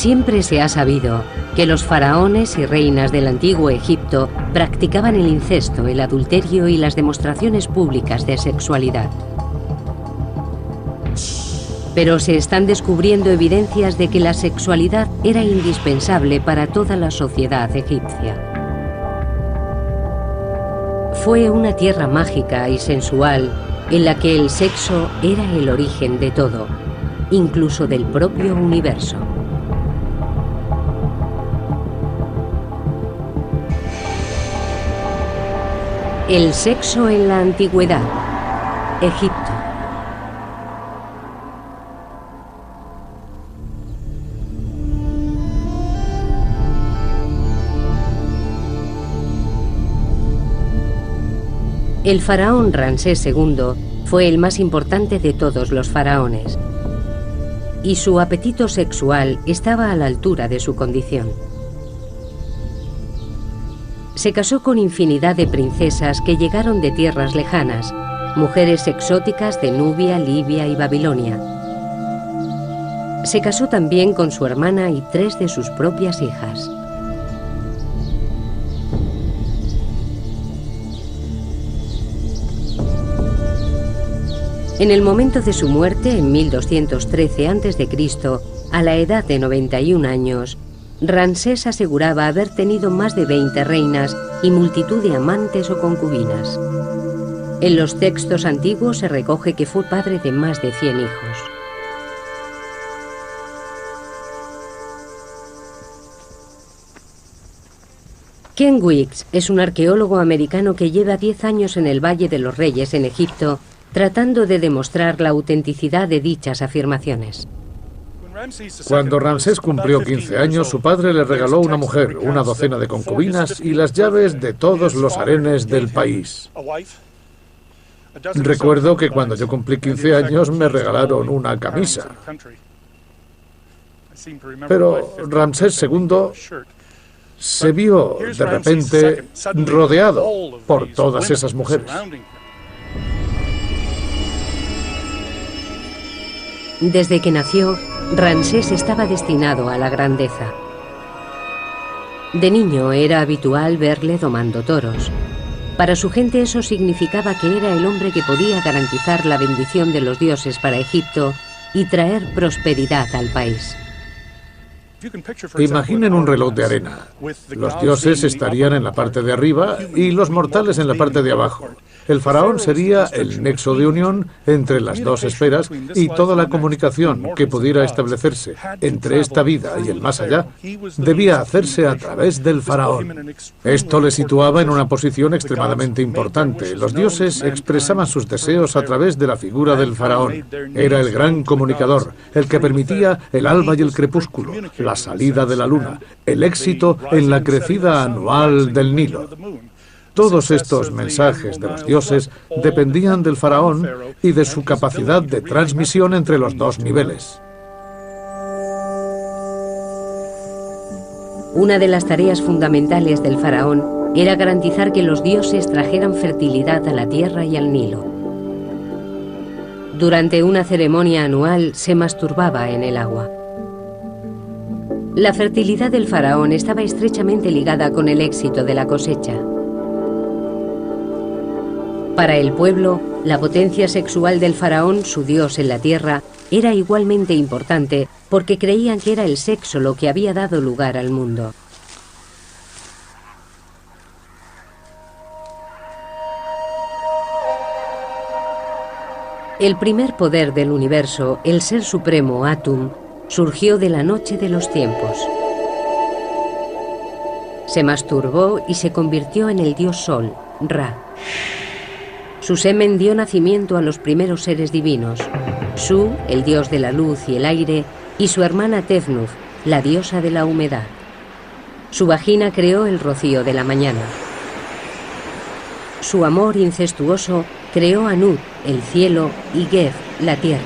Siempre se ha sabido que los faraones y reinas del antiguo Egipto practicaban el incesto, el adulterio y las demostraciones públicas de sexualidad. Pero se están descubriendo evidencias de que la sexualidad era indispensable para toda la sociedad egipcia. Fue una tierra mágica y sensual en la que el sexo era el origen de todo, incluso del propio universo. El sexo en la antigüedad. Egipto. El faraón Ramsés II fue el más importante de todos los faraones, y su apetito sexual estaba a la altura de su condición. Se casó con infinidad de princesas que llegaron de tierras lejanas, mujeres exóticas de Nubia, Libia y Babilonia. Se casó también con su hermana y 3 de sus propias hijas. En el momento de su muerte, en 1213 a.C., a la edad de 91 años, Ramsés aseguraba haber tenido más de 20 reinas y multitud de amantes o concubinas. En los textos antiguos se recoge que fue padre de más de 100 hijos. Ken Weeks es un arqueólogo americano que lleva 10 años en el Valle de los Reyes en Egipto, tratando de demostrar la autenticidad de dichas afirmaciones. Cuando Ramsés cumplió 15 años, su padre le regaló una mujer, una docena de concubinas y las llaves de todos los harenes del país. Recuerdo que cuando yo cumplí 15 años me regalaron una camisa. Pero Ramsés II se vio de repente rodeado por todas esas mujeres. Desde que nació, Ramsés estaba destinado a la grandeza. De niño era habitual verle domando toros. Para su gente eso significaba que era el hombre que podía garantizar la bendición de los dioses para Egipto y traer prosperidad al país. Imaginen un reloj de arena. Los dioses estarían en la parte de arriba y los mortales en la parte de abajo. El faraón sería el nexo de unión entre las dos esferas y toda la comunicación que pudiera establecerse entre esta vida y el más allá debía hacerse a través del faraón. Esto le situaba en una posición extremadamente importante. Los dioses expresaban sus deseos a través de la figura del faraón. Era el gran comunicador, el que permitía el alba y el crepúsculo, la salida de la luna, el éxito en la crecida anual del Nilo. Todos estos mensajes de los dioses dependían del faraón y de su capacidad de transmisión entre los dos niveles. Una de las tareas fundamentales del faraón era garantizar que los dioses trajeran fertilidad a la tierra y al Nilo. Durante una ceremonia anual se masturbaba en el agua. La fertilidad del faraón estaba estrechamente ligada con el éxito de la cosecha. Para el pueblo, la potencia sexual del faraón, su dios en la tierra, era igualmente importante porque creían que era el sexo lo que había dado lugar al mundo. El primer poder del universo, el ser supremo Atum, surgió de la noche de los tiempos. Se masturbó y se convirtió en el dios Sol, Ra. Su semen dio nacimiento a los primeros seres divinos, Su, el dios de la luz y el aire, y su hermana Tefnut, la diosa de la humedad. Su vagina creó el rocío de la mañana. Su amor incestuoso creó a Nut, el cielo, y Geb, la tierra.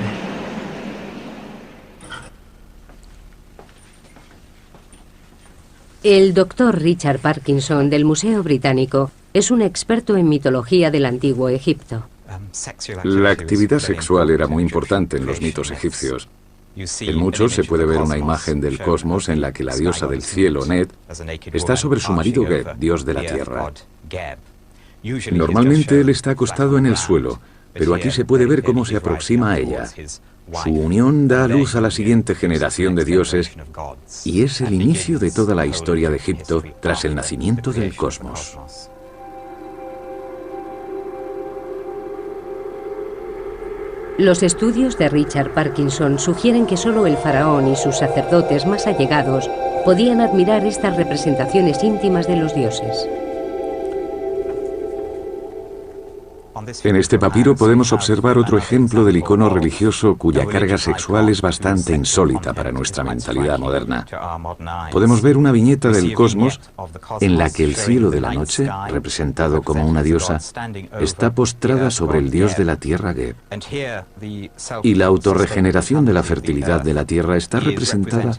El doctor Richard Parkinson del Museo Británico es un experto en mitología del antiguo Egipto. La actividad sexual era muy importante en los mitos egipcios. En muchos se puede ver una imagen del cosmos en la que la diosa del cielo, Net, está sobre su marido Geb, dios de la tierra. Normalmente él está acostado en el suelo, pero aquí se puede ver cómo se aproxima a ella. Su unión da a luz a la siguiente generación de dioses y es el inicio de toda la historia de Egipto tras el nacimiento del cosmos. Los estudios de Richard Parkinson sugieren que solo el faraón y sus sacerdotes más allegados podían admirar estas representaciones íntimas de los dioses. En este papiro podemos observar otro ejemplo del icono religioso cuya carga sexual es bastante insólita para nuestra mentalidad moderna. Podemos ver una viñeta del cosmos en la que el cielo de la noche, representado como una diosa, está postrada sobre el dios de la tierra Geb. Y la autorregeneración de la fertilidad de la tierra está representada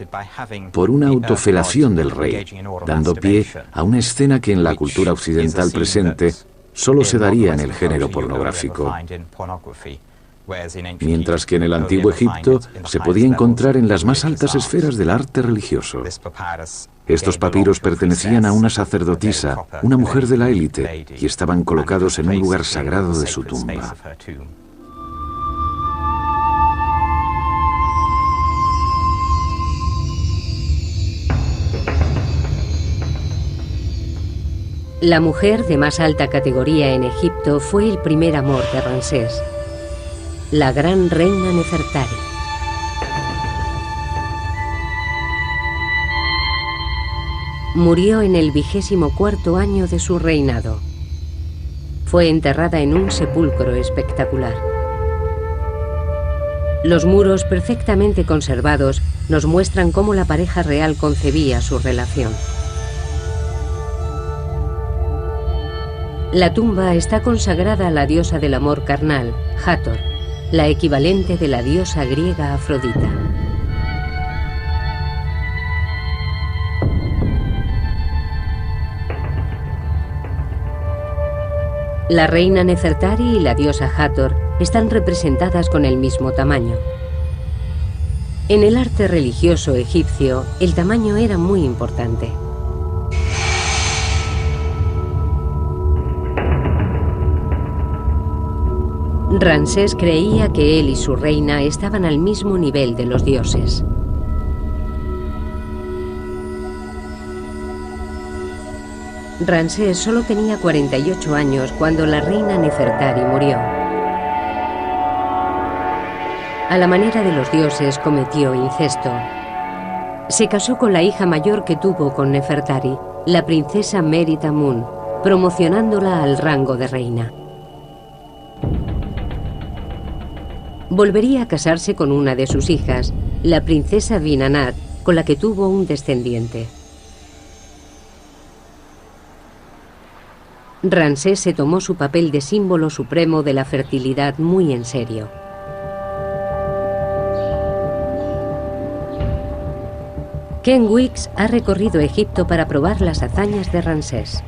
por una autofelación del rey, dando pie a una escena que en la cultura occidental presente solo se daría en el género pornográfico, mientras que en el antiguo Egipto se podía encontrar en las más altas esferas del arte religioso. Estos papiros pertenecían a una sacerdotisa, una mujer de la élite, y estaban colocados en un lugar sagrado de su tumba. La mujer de más alta categoría en Egipto fue el primer amor de Ramsés, la gran reina Nefertari. Murió en el 24º año de su reinado. Fue enterrada en un sepulcro espectacular. Los muros perfectamente conservados nos muestran cómo la pareja real concebía su relación. La tumba está consagrada a la diosa del amor carnal, Hathor, la equivalente de la diosa griega Afrodita. La reina Nefertari y la diosa Hathor están representadas con el mismo tamaño. En el arte religioso egipcio, el tamaño era muy importante. Ramsés creía que él y su reina estaban al mismo nivel de los dioses. Ramsés solo tenía 48 años cuando la reina Nefertari murió. A la manera de los dioses cometió incesto. Se casó con la hija mayor que tuvo con Nefertari, la princesa Merit-Amun, promocionándola al rango de reina. Volvería a casarse con una de sus hijas, la princesa Binanat, con la que tuvo un descendiente. Ramsés se tomó su papel de símbolo supremo de la fertilidad muy en serio. Ken Weeks ha recorrido Egipto para probar las hazañas de Ramsés.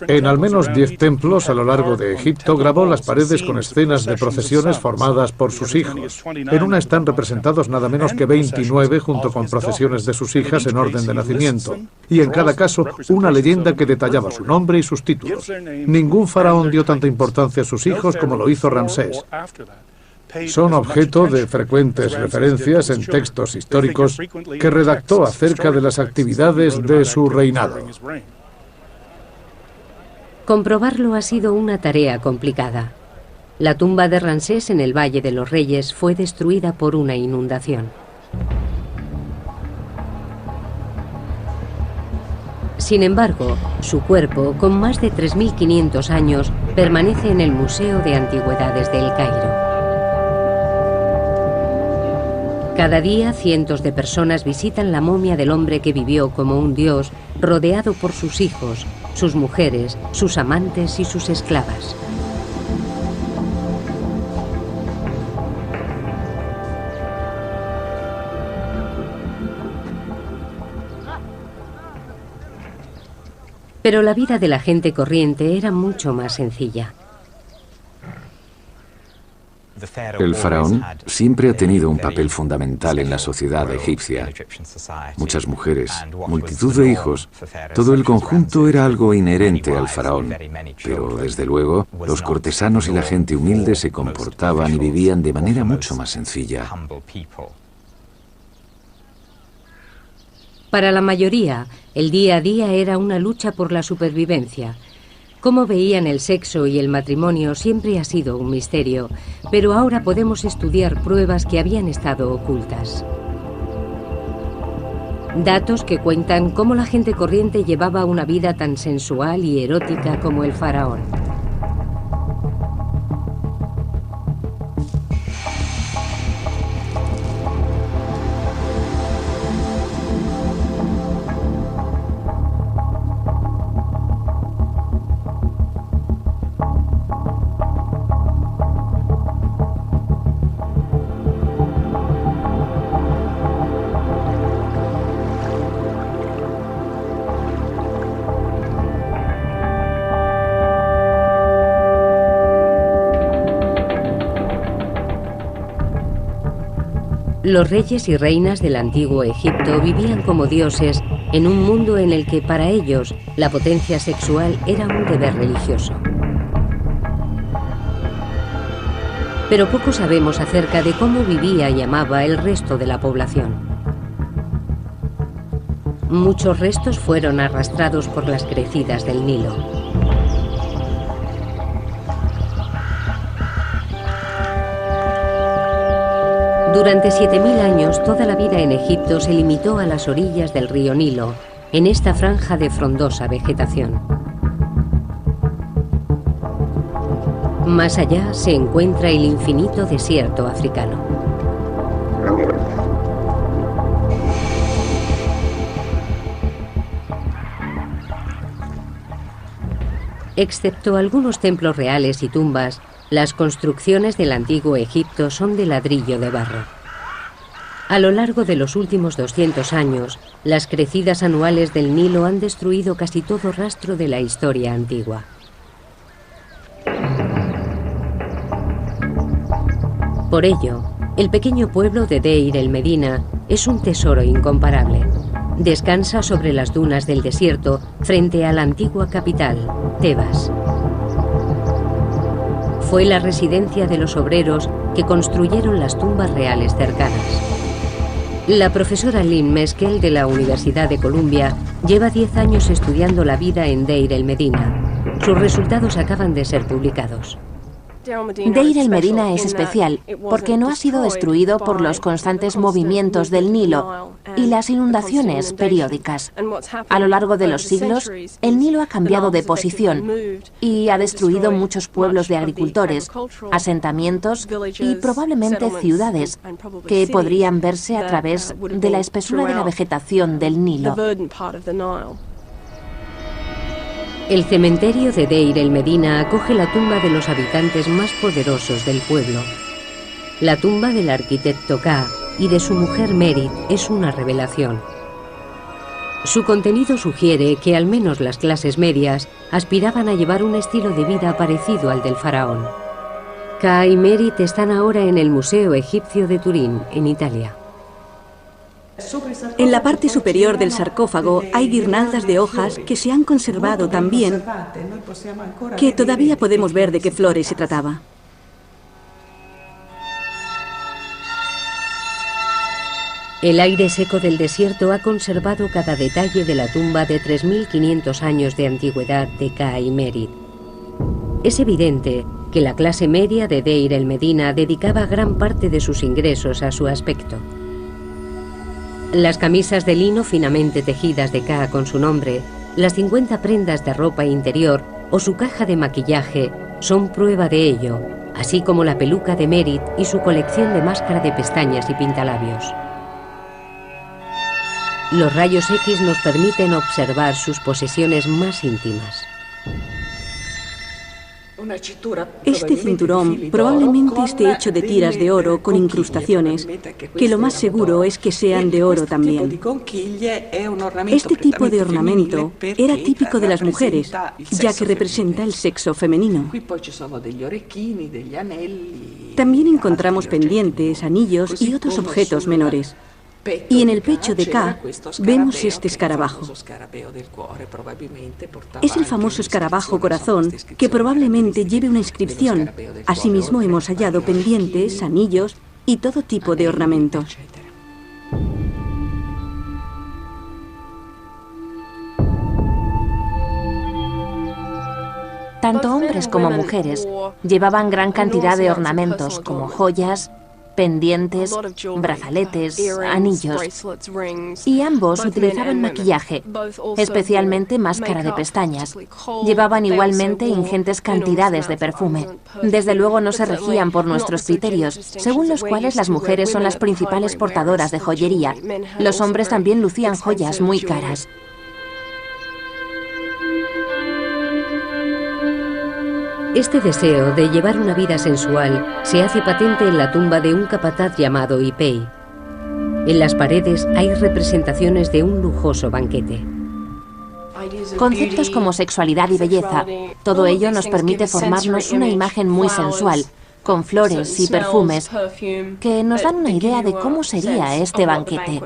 En al menos 10 templos a lo largo de Egipto grabó las paredes con escenas de procesiones formadas por sus hijos. En una están representados nada menos que 29 junto con procesiones de sus hijas en orden de nacimiento. Y en cada caso una leyenda que detallaba su nombre y sus títulos. Ningún faraón dio tanta importancia a sus hijos como lo hizo Ramsés. Son objeto de frecuentes referencias en textos históricos que redactó acerca de las actividades de su reinado. Comprobarlo ha sido una tarea complicada. La tumba de Ramsés en el Valle de los Reyes fue destruida por una inundación. Sin embargo, su cuerpo, con más de 3.500 años, permanece en el Museo de Antigüedades de El Cairo. Cada día, cientos de personas visitan la momia del hombre que vivió como un dios, rodeado por sus hijos, sus mujeres, sus amantes y sus esclavas. Pero la vida de la gente corriente era mucho más sencilla. El faraón siempre ha tenido un papel fundamental en la sociedad egipcia. Muchas mujeres, multitud de hijos, todo el conjunto era algo inherente al faraón. Pero, desde luego, los cortesanos y la gente humilde se comportaban y vivían de manera mucho más sencilla. Para la mayoría, el día a día era una lucha por la supervivencia. Cómo veían el sexo y el matrimonio siempre ha sido un misterio, pero ahora podemos estudiar pruebas que habían estado ocultas. Datos que cuentan cómo la gente corriente llevaba una vida tan sensual y erótica como el faraón. Los reyes y reinas del antiguo Egipto vivían como dioses en un mundo en el que para ellos la potencia sexual era un deber religioso. Pero poco sabemos acerca de cómo vivía y amaba el resto de la población. Muchos restos fueron arrastrados por las crecidas del Nilo. Durante 7000 años, toda la vida en Egipto se limitó a las orillas del río Nilo, en esta franja de frondosa vegetación. Más allá se encuentra el infinito desierto africano. Excepto algunos templos reales y tumbas, las construcciones del antiguo Egipto son de ladrillo de barro. A lo largo de los últimos 200 años, las crecidas anuales del Nilo han destruido casi todo rastro de la historia antigua. Por ello, el pequeño pueblo de Deir el Medina es un tesoro incomparable. Descansa sobre las dunas del desierto frente a la antigua capital, Tebas. Fue la residencia de los obreros que construyeron las tumbas reales cercanas. La profesora Lynn Meskel de la Universidad de Columbia lleva 10 años estudiando la vida en Deir el Medina. Sus resultados acaban de ser publicados. Deir el Medina es especial porque no ha sido destruido por los constantes movimientos del Nilo y las inundaciones periódicas. A lo largo de los siglos, el Nilo ha cambiado de posición y ha destruido muchos pueblos de agricultores, asentamientos y probablemente ciudades que podrían verse a través de la espesura de la vegetación del Nilo. El cementerio de Deir el Medina acoge la tumba de los habitantes más poderosos del pueblo. La tumba del arquitecto Ka y de su mujer Merit es una revelación. Su contenido sugiere que al menos las clases medias aspiraban a llevar un estilo de vida parecido al del faraón. Ka y Merit están ahora en el Museo Egipcio de Turín, en Italia. En la parte superior del sarcófago hay guirnaldas de hojas que se han conservado tan bien que todavía podemos ver de qué flores se trataba. El aire seco del desierto ha conservado cada detalle de la tumba de 3500 años de antigüedad de Ka y Merit. Es evidente que la clase media de Deir el Medina dedicaba gran parte de sus ingresos a su aspecto. Las camisas de lino finamente tejidas de Ka con su nombre, las 50 prendas de ropa interior o su caja de maquillaje son prueba de ello, así como la peluca de Merit y su colección de máscara de pestañas y pintalabios. Los rayos X nos permiten observar sus posesiones más íntimas. Este cinturón probablemente esté hecho de tiras de oro con incrustaciones, que lo más seguro es que sean de oro también. Este tipo de ornamento era típico de las mujeres, ya que representa el sexo femenino. También encontramos pendientes, anillos y otros objetos menores. Y en el pecho de K vemos este escarabajo. Es el famoso escarabajo corazón que probablemente lleve una inscripción. Asimismo hemos hallado pendientes, anillos y todo tipo de ornamentos. Tanto hombres como mujeres llevaban gran cantidad de ornamentos como joyas, pendientes, brazaletes, anillos. Y ambos utilizaban maquillaje, especialmente máscara de pestañas. Llevaban igualmente ingentes cantidades de perfume. Desde luego no se regían por nuestros criterios, según los cuales las mujeres son las principales portadoras de joyería. Los hombres también lucían joyas muy caras. Este deseo de llevar una vida sensual se hace patente en la tumba de un capataz llamado Ipei. En las paredes hay representaciones de un lujoso banquete. Conceptos como sexualidad y belleza, todo ello nos permite formarnos una imagen muy sensual, con flores y perfumes, que nos dan una idea de cómo sería este banquete.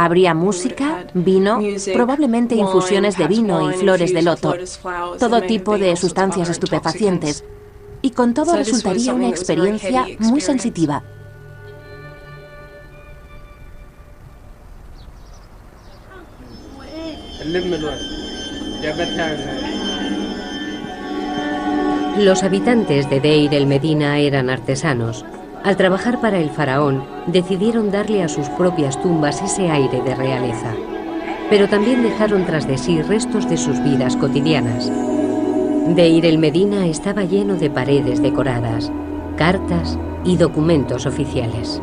Habría música, vino, probablemente infusiones de vino y flores de loto, todo tipo de sustancias estupefacientes, y con todo resultaría una experiencia muy sensitiva. Los habitantes de Deir el Medina eran artesanos. Al trabajar para el faraón, decidieron darle a sus propias tumbas ese aire de realeza. Pero también dejaron tras de sí restos de sus vidas cotidianas. Deir el Medina estaba lleno de paredes decoradas, cartas y documentos oficiales.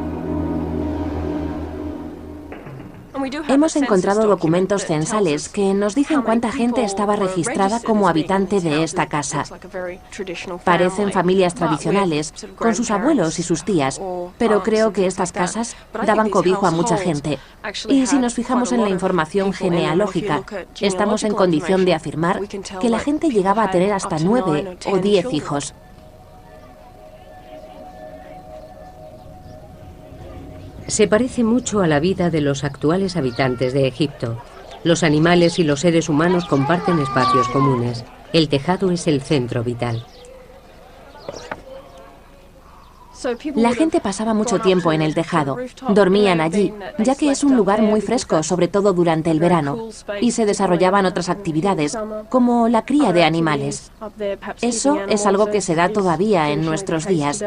Hemos encontrado documentos censales que nos dicen cuánta gente estaba registrada como habitante de esta casa. Parecen familias tradicionales, con sus abuelos y sus tías, pero creo que estas casas daban cobijo a mucha gente. Y si nos fijamos en la información genealógica, estamos en condición de afirmar que la gente llegaba a tener hasta 9 o 10 hijos. Se parece mucho a la vida de los actuales habitantes de Egipto. Los animales y los seres humanos comparten espacios comunes. El tejado es el centro vital. La gente pasaba mucho tiempo en el tejado. Dormían allí, ya que es un lugar muy fresco, sobre todo durante el verano, y se desarrollaban otras actividades, como la cría de animales. Eso es algo que se da todavía en nuestros días.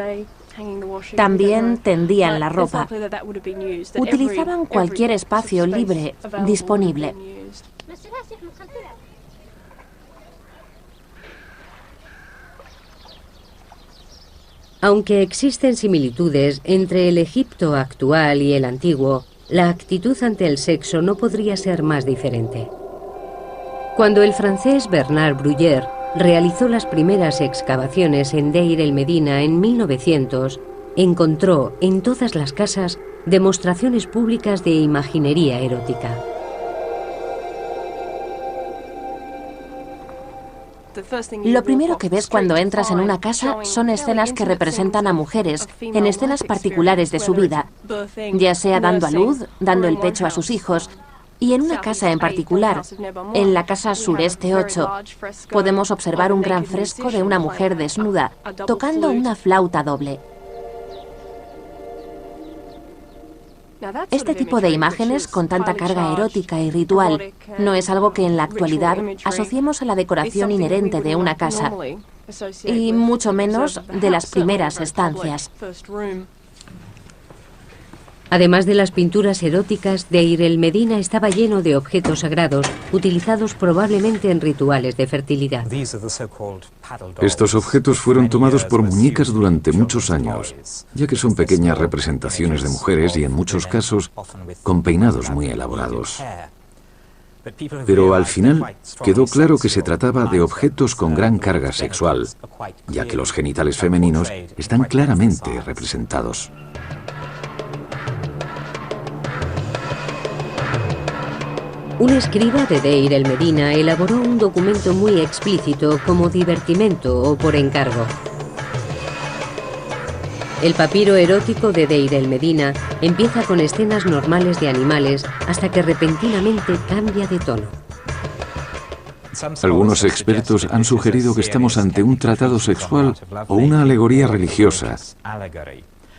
También tendían la ropa. Utilizaban cualquier espacio libre disponible. Aunque existen similitudes entre el Egipto actual y el antiguo, la actitud ante el sexo no podría ser más diferente. Cuando el francés Bernard Bruyère realizó las primeras excavaciones en Deir el Medina en 1900, encontró en todas las casas demostraciones públicas de imaginería erótica. Lo primero que ves cuando entras en una casa son escenas que representan a mujeres en escenas particulares de su vida, ya sea dando a luz, dando el pecho a sus hijos. Y en una casa en particular, en la casa Sureste 8, podemos observar un gran fresco de una mujer desnuda, tocando una flauta doble. Este tipo de imágenes con tanta carga erótica y ritual no es algo que en la actualidad asociemos a la decoración inherente de una casa, y mucho menos de las primeras estancias. Además de las pinturas eróticas, Deir el Medina estaba lleno de objetos sagrados, utilizados probablemente en rituales de fertilidad. Estos objetos fueron tomados por muñecas durante muchos años, ya que son pequeñas representaciones de mujeres y en muchos casos con peinados muy elaborados. Pero al final quedó claro que se trataba de objetos con gran carga sexual, ya que los genitales femeninos están claramente representados. Un escriba de Deir el Medina elaboró un documento muy explícito como divertimento o por encargo. El papiro erótico de Deir el Medina empieza con escenas normales de animales hasta que repentinamente cambia de tono. Algunos expertos han sugerido que estamos ante un tratado sexual o una alegoría religiosa.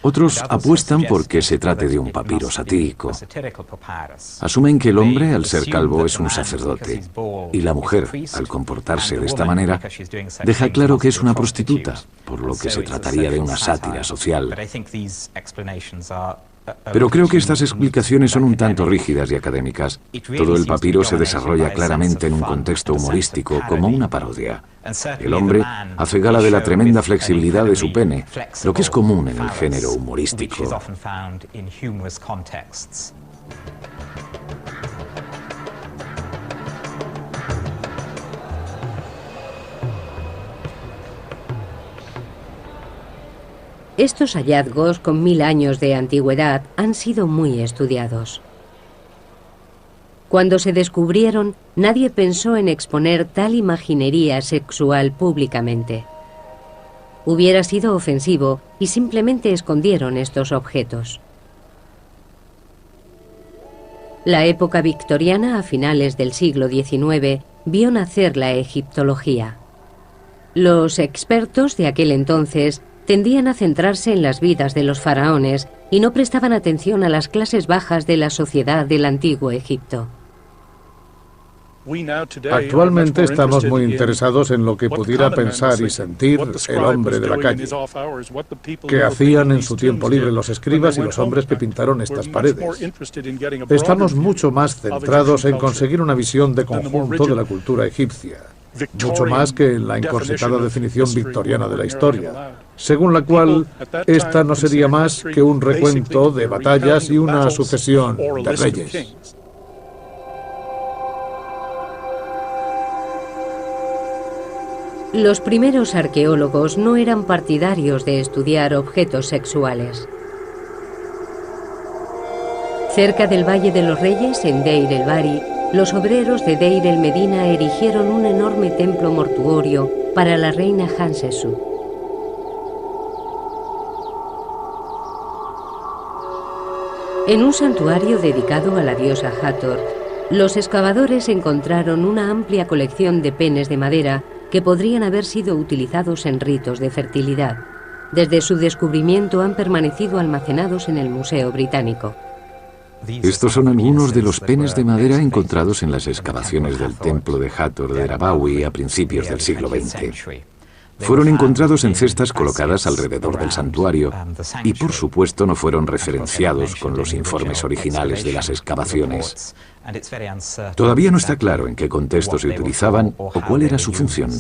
Otros apuestan por que se trate de un papiro satírico. Asumen que el hombre, al ser calvo, es un sacerdote, y la mujer, al comportarse de esta manera, deja claro que es una prostituta, por lo que se trataría de una sátira social. Pero creo que estas explicaciones son un tanto rígidas y académicas. Todo el papiro se desarrolla claramente en un contexto humorístico, como una parodia. El hombre hace gala de la tremenda flexibilidad de su pene, lo que es común en el género humorístico. Estos hallazgos, con 1000 años de antigüedad, han sido muy estudiados. Cuando se descubrieron, nadie pensó en exponer tal imaginería sexual públicamente. Hubiera sido ofensivo y simplemente escondieron estos objetos. La época victoriana, a finales del siglo XIX, vio nacer la egiptología. Los expertos de aquel entonces tendían a centrarse en las vidas de los faraones y no prestaban atención a las clases bajas de la sociedad del antiguo Egipto. Actualmente estamos muy interesados en lo que pudiera pensar y sentir el hombre de la calle, que hacían en su tiempo libre los escribas y los hombres que pintaron estas paredes. Estamos mucho más centrados en conseguir una visión de conjunto de la cultura egipcia, mucho más que en la encorsetada definición victoriana de la historia, según la cual esta no sería más que un recuento de batallas y una sucesión de reyes. Los primeros arqueólogos no eran partidarios de estudiar objetos sexuales. Cerca del Valle de los Reyes, en Deir el Bari, los obreros de Deir el Medina erigieron un enorme templo mortuorio para la reina Hatshepsut. En un santuario dedicado a la diosa Hathor, los excavadores encontraron una amplia colección de penes de madera que podrían haber sido utilizados en ritos de fertilidad. Desde su descubrimiento han permanecido almacenados en el Museo Británico. Estos son algunos de los penes de madera encontrados en las excavaciones del templo de Hathor de Rabawi a principios del siglo XX. Fueron encontrados en cestas colocadas alrededor del santuario y, por supuesto, no fueron referenciados con los informes originales de las excavaciones. Todavía no está claro en qué contexto se utilizaban o cuál era su función.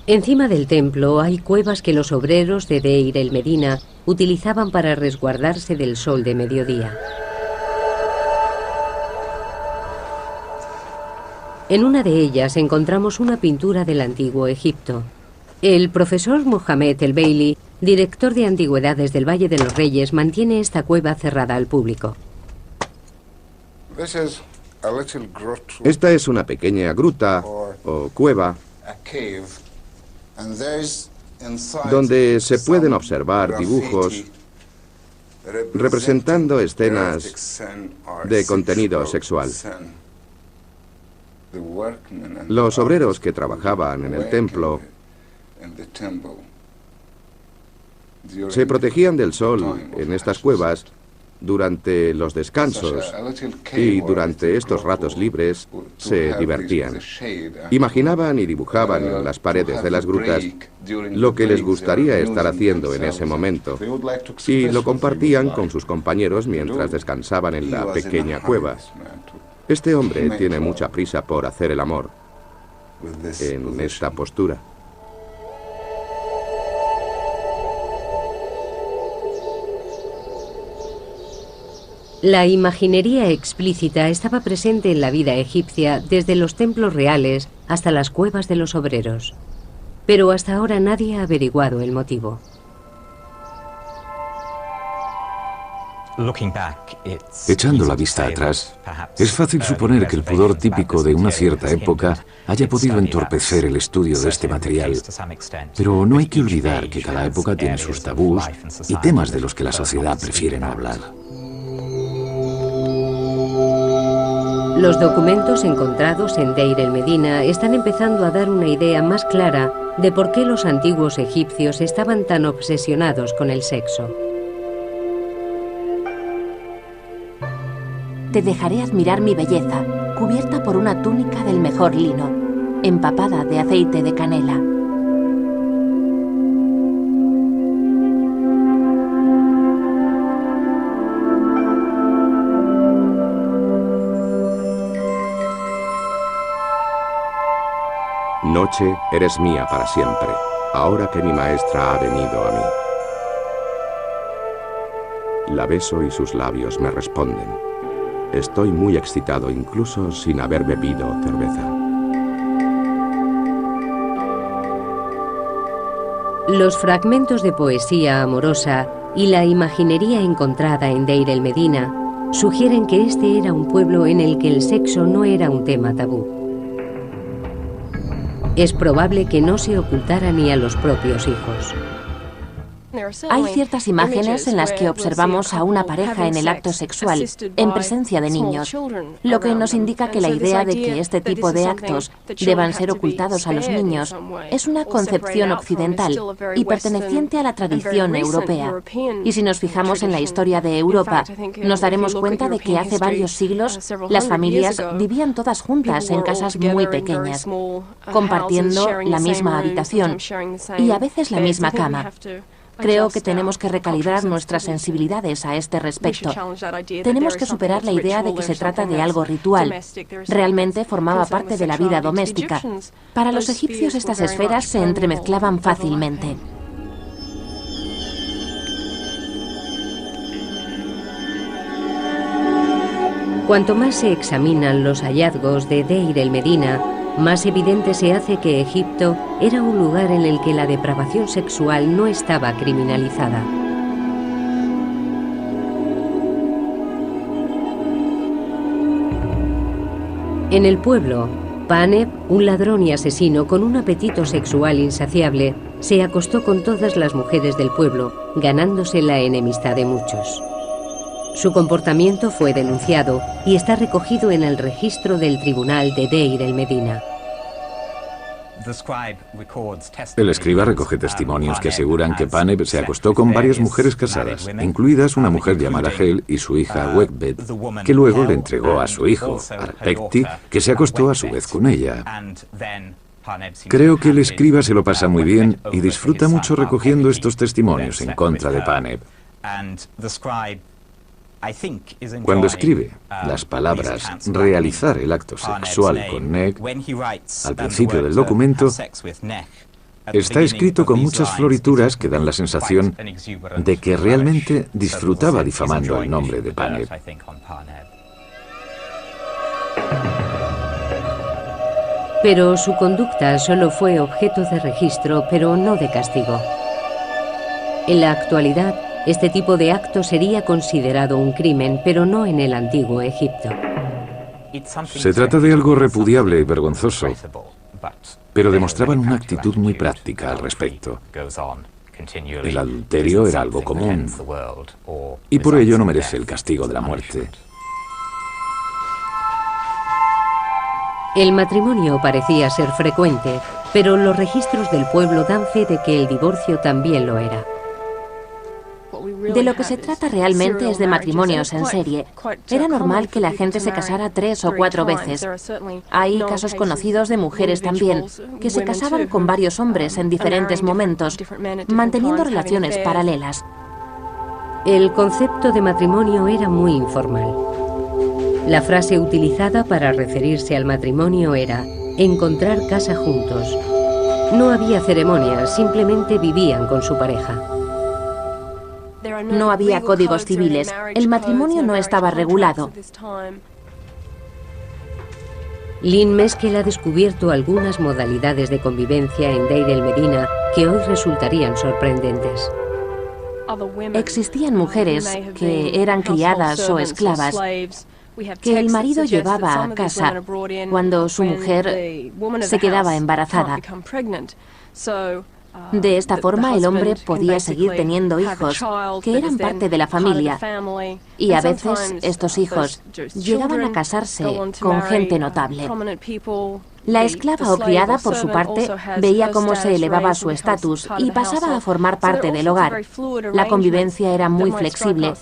Encima del templo hay cuevas que los obreros de Deir el Medina utilizaban para resguardarse del sol de mediodía. En una de ellas encontramos una pintura del antiguo Egipto. El profesor Mohamed El Bailey, director de antigüedades del Valle de los Reyes, mantiene esta cueva cerrada al público. Esta es una pequeña gruta o cueva donde se pueden observar dibujos representando escenas de contenido sexual. Los obreros que trabajaban en el templo se protegían del sol en estas cuevas durante los descansos y durante estos ratos libres se divertían. Imaginaban y dibujaban en las paredes de las grutas lo que les gustaría estar haciendo en ese momento y lo compartían con sus compañeros mientras descansaban en la pequeña cueva. Este hombre tiene mucha prisa por hacer el amor en esta postura. La imaginería explícita estaba presente en la vida egipcia desde los templos reales hasta las cuevas de los obreros. Pero hasta ahora nadie ha averiguado el motivo. Echando la vista atrás, es fácil suponer que el pudor típico de una cierta época haya podido entorpecer el estudio de este material. Pero no hay que olvidar que cada época tiene sus tabús y temas de los que la sociedad prefiere no hablar. Los documentos encontrados en Deir el-Medina están empezando a dar una idea más clara de por qué los antiguos egipcios estaban tan obsesionados con el sexo. Te dejaré admirar mi belleza, cubierta por una túnica del mejor lino, empapada de aceite de canela. Noche, eres mía para siempre, ahora que mi maestra ha venido a mí. La beso y sus labios me responden. Estoy muy excitado incluso sin haber bebido cerveza. Los fragmentos de poesía amorosa y la imaginería encontrada en Deir el-Medina sugieren que este era un pueblo en el que el sexo no era un tema tabú. Es probable que no se ocultara ni a los propios hijos. Hay ciertas imágenes en las que observamos a una pareja en el acto sexual, en presencia de niños, lo que nos indica que la idea de que este tipo de actos deban ser ocultados a los niños es una concepción occidental y perteneciente a la tradición europea. Y si nos fijamos en la historia de Europa, nos daremos cuenta de que hace varios siglos las familias vivían todas juntas en casas muy pequeñas, compartiendo la misma habitación y a veces la misma cama. Creo que tenemos que recalibrar nuestras sensibilidades a este respecto. Tenemos que superar la idea de que se trata de algo ritual. Realmente formaba parte de la vida doméstica. Para los egipcios estas esferas se entremezclaban fácilmente. Cuanto más se examinan los hallazgos de Deir el-Medina, más evidente se hace que Egipto era un lugar en el que la depravación sexual no estaba criminalizada. En el pueblo, Paneb, un ladrón y asesino con un apetito sexual insaciable, se acostó con todas las mujeres del pueblo, ganándose la enemistad de muchos. Su comportamiento fue denunciado y está recogido en el registro del tribunal de Deir el-Medina. El escriba recoge testimonios que aseguran que Paneb se acostó con varias mujeres casadas, incluidas una mujer llamada Hel y su hija Wegbed, que luego le entregó a su hijo, Arpekti, que se acostó a su vez con ella. Creo que el escriba se lo pasa muy bien y disfruta mucho recogiendo estos testimonios en contra de Paneb. Cuando escribe las palabras realizar el acto sexual con Neg, al principio del documento, está escrito con muchas florituras que dan la sensación de que realmente disfrutaba difamando el nombre de Paneb. Pero su conducta solo fue objeto de registro, pero no de castigo. En la actualidad, este tipo de acto sería considerado un crimen, pero no en el antiguo Egipto. Se trata de algo repudiable y vergonzoso, pero demostraban una actitud muy práctica al respecto. El adulterio era algo común, y por ello no merece el castigo de la muerte. El matrimonio parecía ser frecuente, pero los registros del pueblo dan fe de que el divorcio también lo era. De lo que se trata realmente es de matrimonios en serie. Era normal que la gente se casara 3 o 4 veces. Hay casos conocidos de mujeres también, que se casaban con varios hombres en diferentes momentos, manteniendo relaciones paralelas. El concepto de matrimonio era muy informal. La frase utilizada para referirse al matrimonio era encontrar casa juntos. No había ceremonias, simplemente vivían con su pareja. No había códigos civiles. El matrimonio no estaba regulado. Lynn Meskel ha descubierto algunas modalidades de convivencia en Deir el-Medina que hoy resultarían sorprendentes. Existían mujeres que eran criadas o esclavas que el marido llevaba a casa cuando su mujer se quedaba embarazada. De esta forma, el hombre podía seguir teniendo hijos que eran parte de la familia, y a veces estos hijos llegaban a casarse con gente notable. La esclava o criada, por su parte, veía cómo se elevaba su estatus y pasaba a formar parte del hogar. La convivencia era muy flexible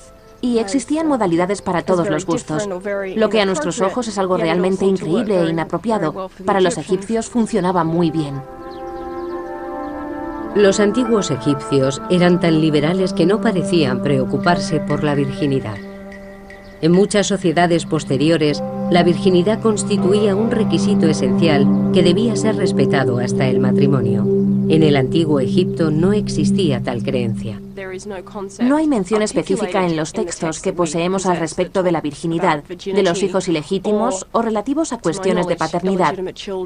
y existían modalidades para todos los gustos. Lo que a nuestros ojos es algo realmente increíble e inapropiado, para los egipcios funcionaba muy bien. Los antiguos egipcios eran tan liberales que no parecían preocuparse por la virginidad. En muchas sociedades posteriores, la virginidad constituía un requisito esencial que debía ser respetado hasta el matrimonio. En el antiguo Egipto no existía tal creencia. No hay mención específica en los textos que poseemos al respecto de la virginidad, de los hijos ilegítimos o relativos a cuestiones de paternidad.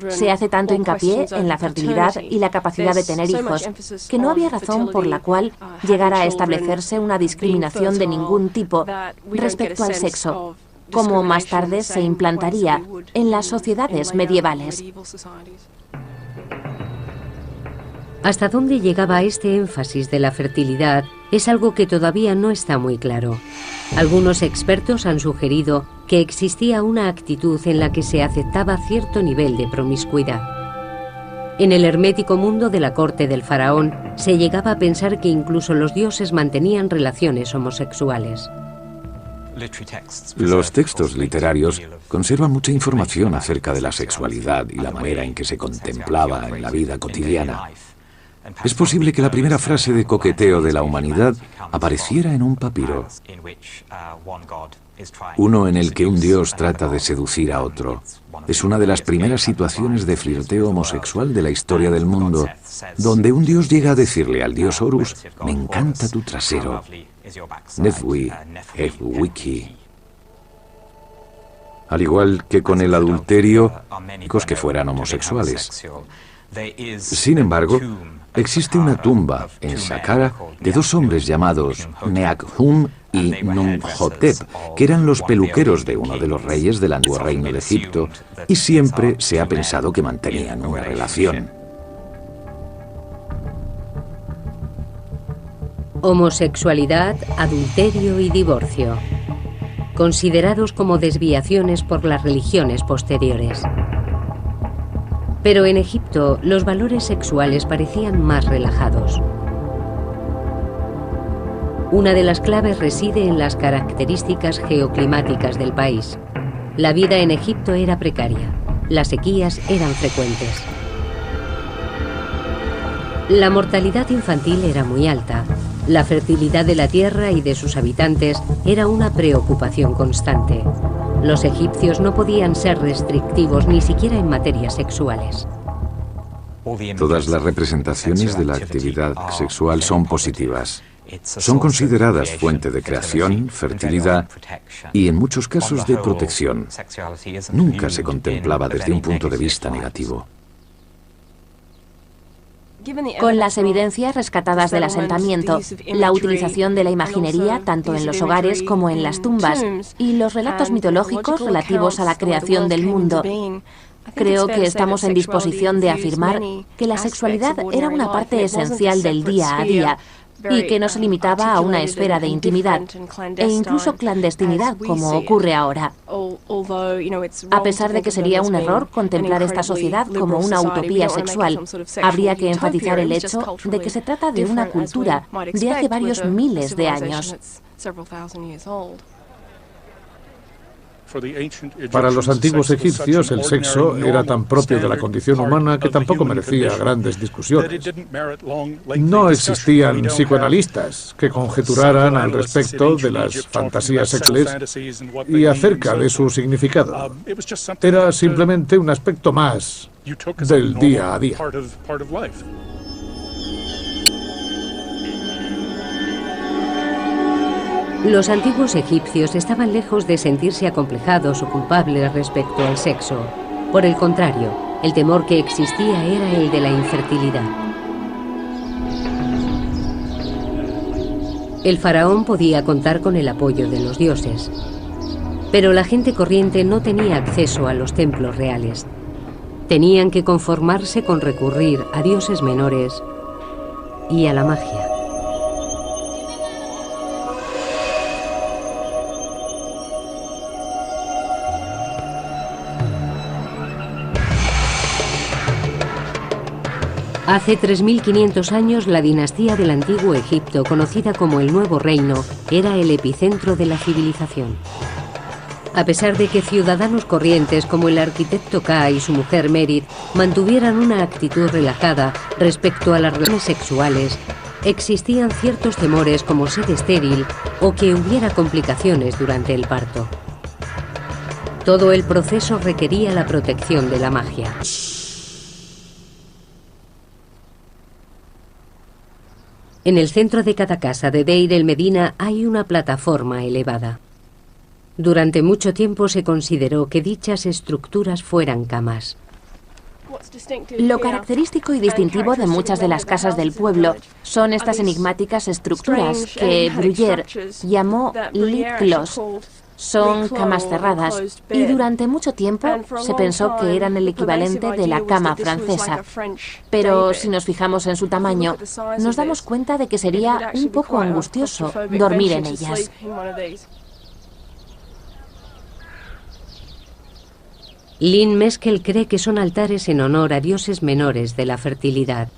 Se hace tanto hincapié en la fertilidad y la capacidad de tener hijos, que no había razón por la cual llegara a establecerse una discriminación de ningún tipo respecto al sexo, como más tarde se implantaría en las sociedades medievales. Hasta dónde llegaba este énfasis de la fertilidad es algo que todavía no está muy claro. Algunos expertos han sugerido que existía una actitud en la que se aceptaba cierto nivel de promiscuidad. En el hermético mundo de la corte del faraón se llegaba a pensar que incluso los dioses mantenían relaciones homosexuales. Los textos literarios conservan mucha información acerca de la sexualidad y la manera en que se contemplaba en la vida cotidiana. Es posible que la primera frase de coqueteo de la humanidad apareciera en un papiro, uno en el que un dios trata de seducir a otro. Es una de las primeras situaciones de flirteo homosexual de la historia del mundo, donde un dios llega a decirle al dios Horus: «Me encanta tu trasero». Nefwi, Wiki. Al igual que con el adulterio, que fueran homosexuales. Sin embargo, existe una tumba en Saqqara de dos hombres llamados Neakhum y Numhotep, que eran los peluqueros de uno de los reyes del antiguo reino de Egipto, y siempre se ha pensado que mantenían una relación. Homosexualidad, adulterio y divorcio, considerados como desviaciones por las religiones posteriores. Pero en Egipto los valores sexuales parecían más relajados. Una de las claves reside en las características geoclimáticas del país. La vida en Egipto era precaria, las sequías eran frecuentes. La mortalidad infantil era muy alta. La fertilidad de la tierra y de sus habitantes era una preocupación constante. Los egipcios no podían ser restrictivos ni siquiera en materias sexuales. Todas las representaciones de la actividad sexual son positivas. Son consideradas fuente de creación, fertilidad y, en muchos casos, de protección. Nunca se contemplaba desde un punto de vista negativo. Con las evidencias rescatadas del asentamiento, la utilización de la imaginería tanto en los hogares como en las tumbas y los relatos mitológicos relativos a la creación del mundo, creo que estamos en disposición de afirmar que la sexualidad era una parte esencial del día a día y que no se limitaba a una esfera de intimidad e incluso clandestinidad como ocurre ahora. A pesar de que sería un error contemplar esta sociedad como una utopía sexual, habría que enfatizar el hecho de que se trata de una cultura de hace varios miles de años. Para los antiguos egipcios, el sexo era tan propio de la condición humana que tampoco merecía grandes discusiones. No existían psicoanalistas que conjeturaran al respecto de las fantasías sexuales y acerca de su significado. Era simplemente un aspecto más del día a día. Los antiguos egipcios estaban lejos de sentirse acomplejados o culpables respecto al sexo. Por el contrario, el temor que existía era el de la infertilidad. El faraón podía contar con el apoyo de los dioses, pero la gente corriente no tenía acceso a los templos reales. Tenían que conformarse con recurrir a dioses menores y a la magia. Hace 3.500 años, la dinastía del Antiguo Egipto, conocida como el Nuevo Reino, era el epicentro de la civilización. A pesar de que ciudadanos corrientes como el arquitecto Ka y su mujer Merit mantuvieran una actitud relajada respecto a las relaciones sexuales, existían ciertos temores como ser estéril o que hubiera complicaciones durante el parto. Todo el proceso requería la protección de la magia. En el centro de cada casa de Deir el-Medina hay una plataforma elevada. Durante mucho tiempo se consideró que dichas estructuras fueran camas. Lo característico y distintivo de muchas de las casas del pueblo son estas enigmáticas estructuras que Bruyère llamó lit clos. Son camas cerradas y durante mucho tiempo se pensó que eran el equivalente de la cama francesa. Pero si nos fijamos en su tamaño, nos damos cuenta de que sería un poco angustioso dormir en ellas. Lynn Meskel cree que son altares en honor a dioses menores de la fertilidad.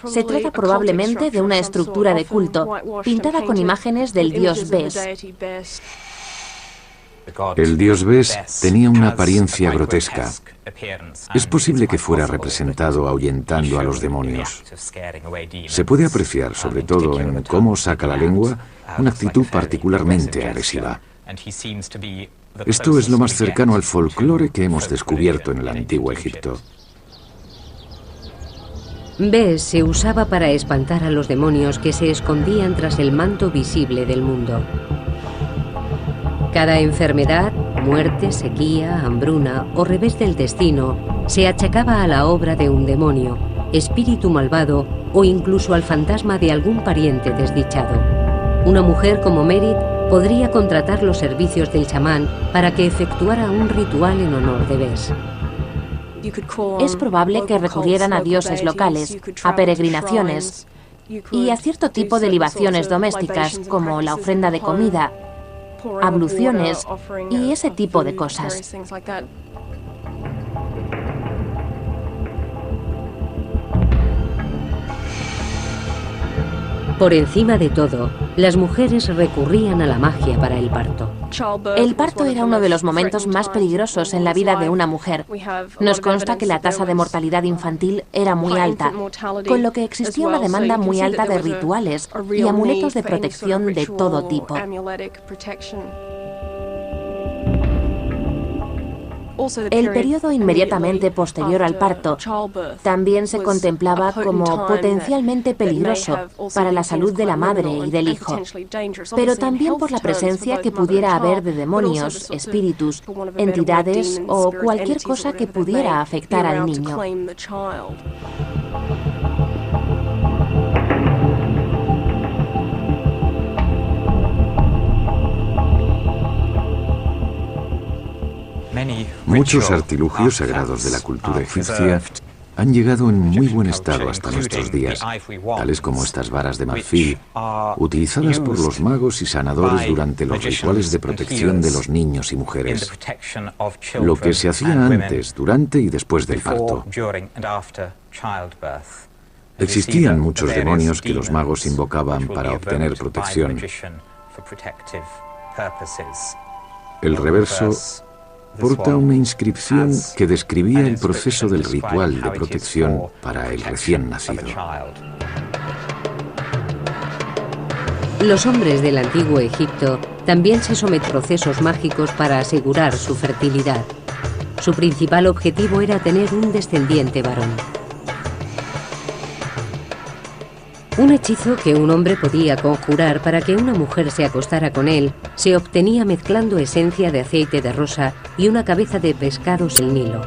Se trata probablemente de una estructura de culto, pintada con imágenes del dios Bes. El dios Bes tenía una apariencia grotesca. Es posible que fuera representado ahuyentando a los demonios. Se puede apreciar, sobre todo en cómo saca la lengua, una actitud particularmente agresiva. Esto es lo más cercano al folclore que hemos descubierto en el Antiguo Egipto. Bes se usaba para espantar a los demonios que se escondían tras el manto visible del mundo. Cada enfermedad, muerte, sequía, hambruna o revés del destino se achacaba a la obra de un demonio, espíritu malvado o incluso al fantasma de algún pariente desdichado. Una mujer como Merit podría contratar los servicios del chamán para que efectuara un ritual en honor de Bes. Es probable que recurrieran a dioses locales, a peregrinaciones y a cierto tipo de libaciones domésticas, como la ofrenda de comida, abluciones y ese tipo de cosas. Por encima de todo, las mujeres recurrían a la magia para el parto. El parto era uno de los momentos más peligrosos en la vida de una mujer. Nos consta que la tasa de mortalidad infantil era muy alta, con lo que existía una demanda muy alta de rituales y amuletos de protección de todo tipo. El periodo inmediatamente posterior al parto también se contemplaba como potencialmente peligroso para la salud de la madre y del hijo, pero también por la presencia que pudiera haber de demonios, espíritus, entidades o cualquier cosa que pudiera afectar al niño. Muchos artilugios sagrados de la cultura egipcia han llegado en muy buen estado hasta nuestros días, tales como estas varas de marfil, utilizadas por los magos y sanadores durante los rituales de protección de los niños y mujeres, lo que se hacía antes, durante y después del parto. Existían muchos demonios que los magos invocaban para obtener protección. El reverso porta una inscripción que describía el proceso del ritual de protección para el recién nacido. Los hombres del Antiguo Egipto también se someten a procesos mágicos para asegurar su fertilidad. Su principal objetivo era tener un descendiente varón. Un hechizo que un hombre podía conjurar para que una mujer se acostara con él se obtenía mezclando esencia de aceite de rosa y una cabeza de pescados del Nilo.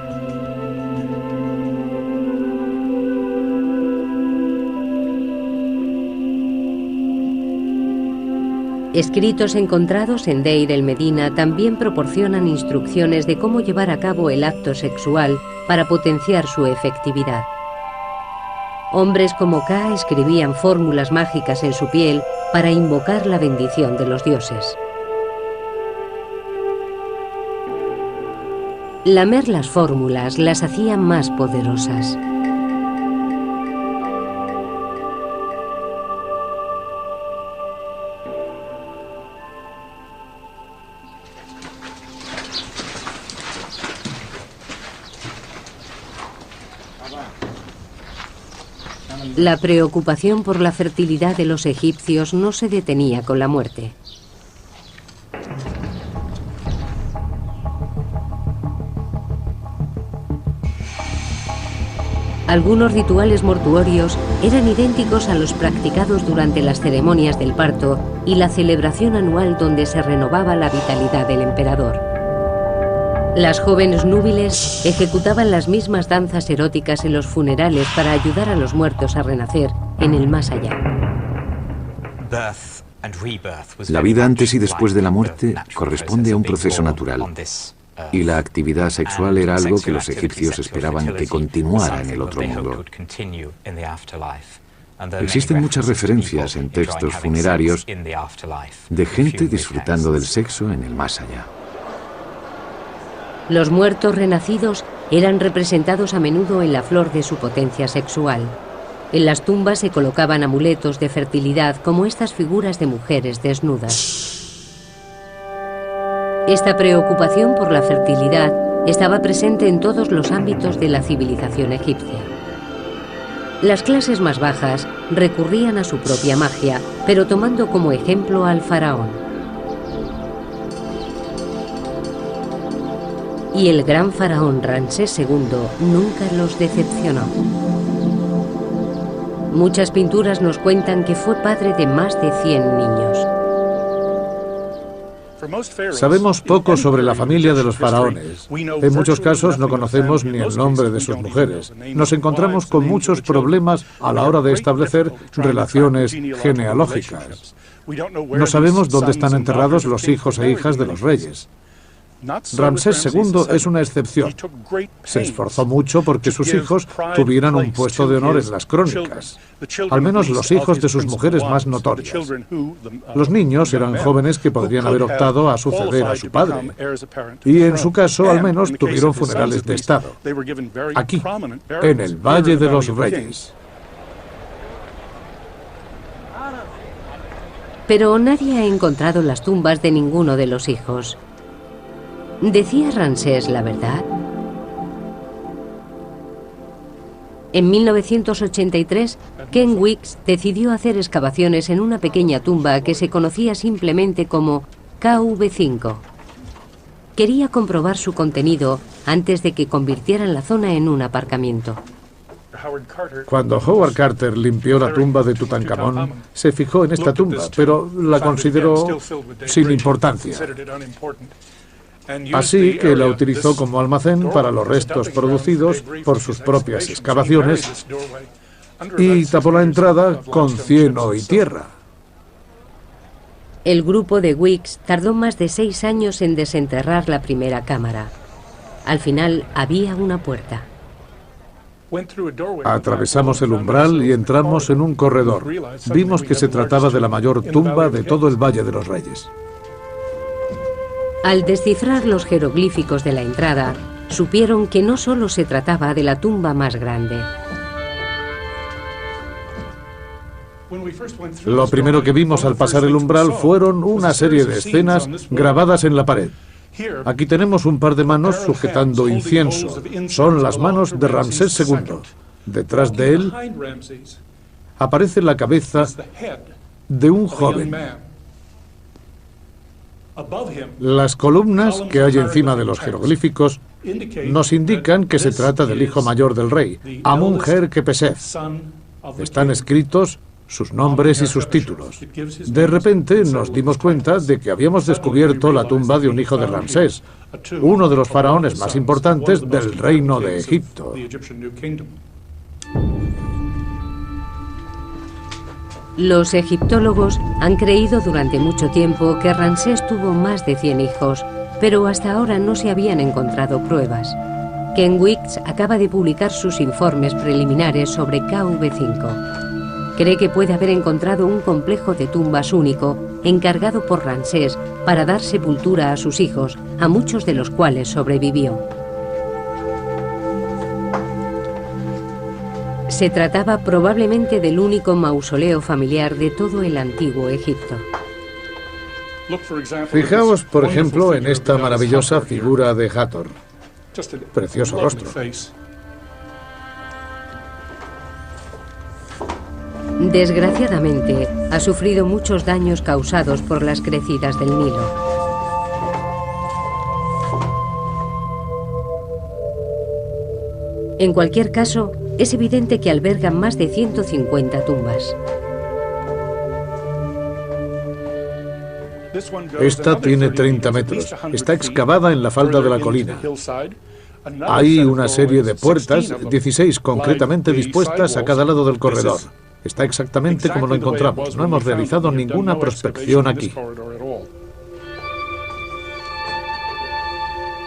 Escritos encontrados en Deir el-Medina también proporcionan instrucciones de cómo llevar a cabo el acto sexual para potenciar su efectividad. Hombres como Ka escribían fórmulas mágicas en su piel para invocar la bendición de los dioses. Lamer las fórmulas las hacía más poderosas. La preocupación por la fertilidad de los egipcios no se detenía con la muerte. Algunos rituales mortuorios eran idénticos a los practicados durante las ceremonias del parto y la celebración anual donde se renovaba la vitalidad del emperador. Las jóvenes núbiles ejecutaban las mismas danzas eróticas en los funerales para ayudar a los muertos a renacer en el más allá. La vida antes y después de la muerte corresponde a un proceso natural, y la actividad sexual era algo que los egipcios esperaban que continuara en el otro mundo. Existen muchas referencias en textos funerarios de gente disfrutando del sexo en el más allá. Los muertos renacidos eran representados a menudo en la flor de su potencia sexual. En las tumbas se colocaban amuletos de fertilidad como estas figuras de mujeres desnudas. Esta preocupación por la fertilidad estaba presente en todos los ámbitos de la civilización egipcia. Las clases más bajas recurrían a su propia magia, pero tomando como ejemplo al faraón. Y el gran faraón Ramsés II nunca los decepcionó. Muchas pinturas nos cuentan que fue padre de más de 100 niños. Sabemos poco sobre la familia de los faraones. En muchos casos no conocemos ni el nombre de sus mujeres. Nos encontramos con muchos problemas a la hora de establecer relaciones genealógicas. No sabemos dónde están enterrados los hijos e hijas de los reyes. Ramsés II es una excepción. Se esforzó mucho porque sus hijos tuvieran un puesto de honor en las crónicas, al menos los hijos de sus mujeres más notorias. Los niños eran jóvenes que podrían haber optado a suceder a su padre, y en su caso al menos tuvieron funerales de estado, aquí, en el Valle de los Reyes. Pero nadie ha encontrado las tumbas de ninguno de los hijos. ¿Decía Ramsés la verdad? En 1983, Ken Weeks decidió hacer excavaciones en una pequeña tumba que se conocía simplemente como KV5. Quería comprobar su contenido antes de que convirtieran la zona en un aparcamiento. Cuando Howard Carter limpió la tumba de Tutankamón, se fijó en esta tumba, pero la consideró sin importancia. Así que la utilizó como almacén para los restos producidos por sus propias excavaciones y tapó la entrada con cieno y tierra. El grupo de Weeks tardó más de 6 años en desenterrar la primera cámara. Al final había una puerta. Atravesamos el umbral y entramos en un corredor. Vimos que se trataba de la mayor tumba de todo el Valle de los Reyes. Al descifrar los jeroglíficos de la entrada, supieron que no solo se trataba de la tumba más grande. Lo primero que vimos al pasar el umbral fueron una serie de escenas grabadas en la pared. Aquí tenemos un par de manos sujetando incienso. Son las manos de Ramsés II. Detrás de él aparece la cabeza de un joven. Las columnas que hay encima de los jeroglíficos nos indican que se trata del hijo mayor del rey, Amun-Her-Kepesef. Están escritos sus nombres y sus títulos. De repente nos dimos cuenta de que habíamos descubierto la tumba de un hijo de Ramsés, uno de los faraones más importantes del reino de Egipto. Los egiptólogos han creído durante mucho tiempo que Ramsés tuvo más de 100 hijos, pero hasta ahora no se habían encontrado pruebas. Ken Weeks acaba de publicar sus informes preliminares sobre KV5. Cree que puede haber encontrado un complejo de tumbas único, encargado por Ramsés para dar sepultura a sus hijos, a muchos de los cuales sobrevivió. Se trataba probablemente del único mausoleo familiar de todo el antiguo Egipto. Fijaos, por ejemplo, en esta maravillosa figura de Hathor. Precioso rostro. Desgraciadamente, ha sufrido muchos daños causados por las crecidas del Nilo. En cualquier caso, es evidente que albergan más de 150 tumbas. Esta tiene 30 metros. Está excavada en la falda de la colina. Hay una serie de puertas, 16 concretamente dispuestas a cada lado del corredor. Está exactamente como lo encontramos. No hemos realizado ninguna prospección aquí.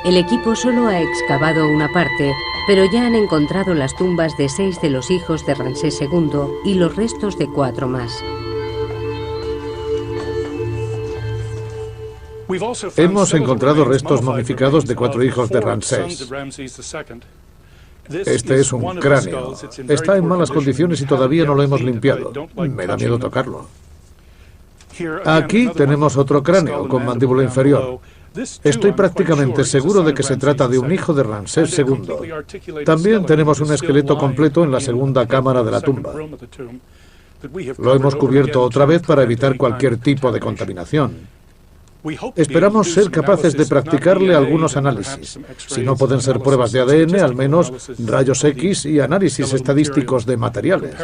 El equipo solo ha excavado una parte, pero ya han encontrado las tumbas de 6 de los hijos de Ramsés II y los restos de 4 más. Hemos encontrado restos momificados de 4 hijos de Ramsés. Este es un cráneo. Está en malas condiciones y todavía no lo hemos limpiado. Me da miedo tocarlo. Aquí tenemos otro cráneo con mandíbula inferior. Estoy prácticamente seguro de que se trata de un hijo de Ramsés II. También tenemos un esqueleto completo en la segunda cámara de la tumba. Lo hemos cubierto otra vez para evitar cualquier tipo de contaminación. Esperamos ser capaces de practicarle algunos análisis. Si no pueden ser pruebas de ADN, al menos rayos X y análisis estadísticos de materiales.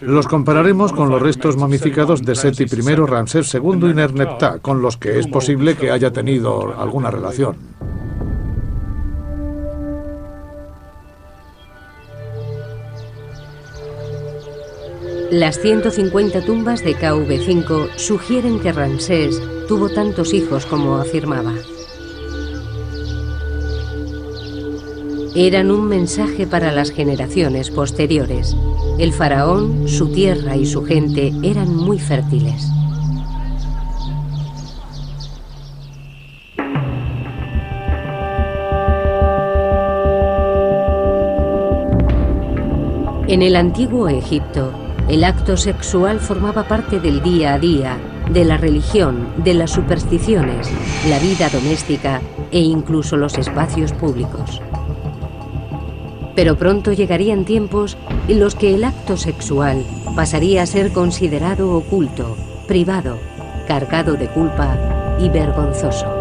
Los compararemos con los restos momificados de Seti I, Ramsés II y Nerneptah, con los que es posible que haya tenido alguna relación. Las 150 tumbas de KV5 sugieren que Ramsés tuvo tantos hijos como afirmaba. Eran un mensaje para las generaciones posteriores. El faraón, su tierra y su gente eran muy fértiles. En el antiguo Egipto, el acto sexual formaba parte del día a día, de la religión, de las supersticiones, la vida doméstica e incluso los espacios públicos. Pero pronto llegarían tiempos en los que el acto sexual pasaría a ser considerado oculto, privado, cargado de culpa y vergonzoso.